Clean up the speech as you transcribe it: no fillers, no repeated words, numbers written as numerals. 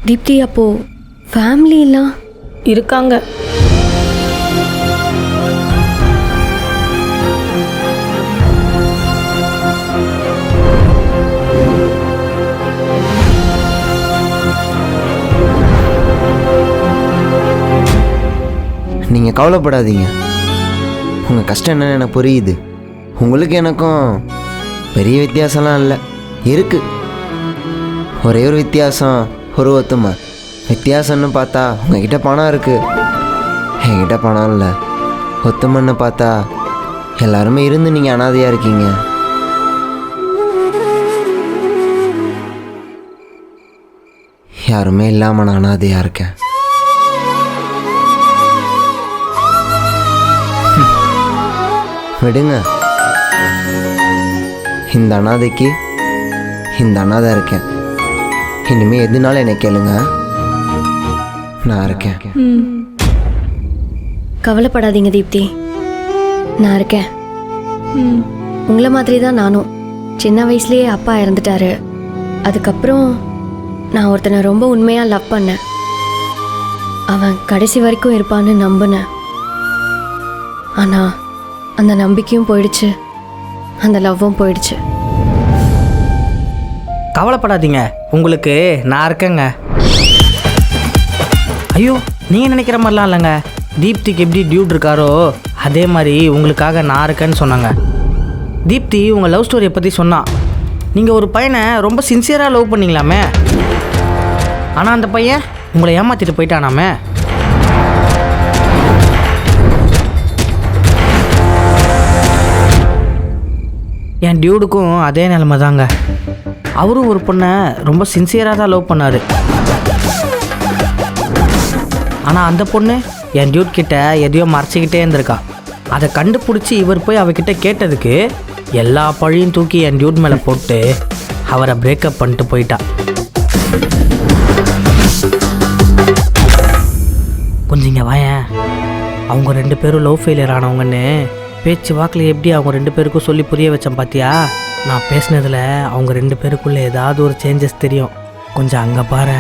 தீப்தி, அப்போ ஃபேமிலிலாம் இருக்காங்க. நீங்கள் கவலைப்படாதீங்க. உங்கள் கஷ்டம் என்னன்னு எனக்கு புரியுது. உங்களுக்கு எனக்கும் பெரிய வித்தியாசம்லாம் இல்லை. இருக்குது ஒரே ஒரு வித்தியாசம், ஒரு ஒத்துமை. வித்தியாசம்னு பார்த்தா உங்ககிட்ட பணம் இருக்குது, என்கிட்ட பணம் இல்லை. ஒத்துமைன்னு பார்த்தா எல்லாருமே இருந்து நீங்கள் அனாதையாக இருக்கீங்க. யாருமே இல்லாமல் நான் அனாதையாக இருக்கேன். விடுங்க, இந்த அனாதைக்கு இந்த அனாதை இருக்கேன். இனிமேல் எதுனாலும் என்னை கேளுங்க, நான் இருக்கேன். கவலைப்படாதீங்க தீப்தி, நான் இருக்கேன். உங்களை மாதிரி தான் நானும். சின்ன வயசுலேயே அப்பா இறந்துட்டாரு. அதுக்கப்புறம் நான் ஒருத்தனை ரொம்ப உண்மையாக லவ் பண்ணேன். அவன் கடைசி வரைக்கும் இருப்பான்னு நம்பினேன். ஆனால் அந்த நம்பிக்கையும் போயிடுச்சு, அந்த லவ்வும் போயிடுச்சு. கவலைப்படாதீங்க, உங்களுக்கு நான் இருக்கேங்க. ஐயோ, நீங்கள் நினைக்கிற மாதிரிலாம் இல்லைங்க. தீப்திக்கு எப்படி டியூட் இருக்காரோ அதே மாதிரி உங்களுக்காக நான் இருக்கேன்னு சொன்னாங்க. தீப்தி உங்கள் லவ் ஸ்டோரியை பற்றி சொன்னான். நீங்கள் ஒரு பையனை ரொம்ப சின்சியராக லவ் பண்ணிங்களாமே, ஆனால் அந்த பையன் உங்களை ஏமாற்றிட்டு போயிட்டானாமே. என் டியூடுக்கும் அதே நிலைமை தாங்க. அவரும் ஒரு பொண்ணை ரொம்ப சின்சியராக தான் லவ் பண்ணார். ஆனால் அந்த பொண்ணு என் டியூட் கிட்ட எதையோ மறைச்சிக்கிட்டே இருந்திருக்கா. அதை கண்டுபிடிச்சி இவர் போய் அவகிட்ட கேட்டதுக்கு எல்லா பழியும் தூக்கி என் டியூட் மேலே போட்டு அவரை பிரேக்கப் பண்ணிட்டு போயிட்டா. கொஞ்சம் இங்கே வாயேன். அவங்க 2 பேரும் லவ் ஃபெயிலியர் ஆனவங்கன்னு பேச்சு வாக்கில் எப்படி அவங்க 2 பேருக்கும் சொல்லி புரிய வச்சேன் பார்த்தியா? நான் பேசினதில் அவங்க 2 பேருக்குள்ளே ஏதாவது ஒரு சேஞ்சஸ் தெரியும். கொஞ்சம் அங்கே பாரு.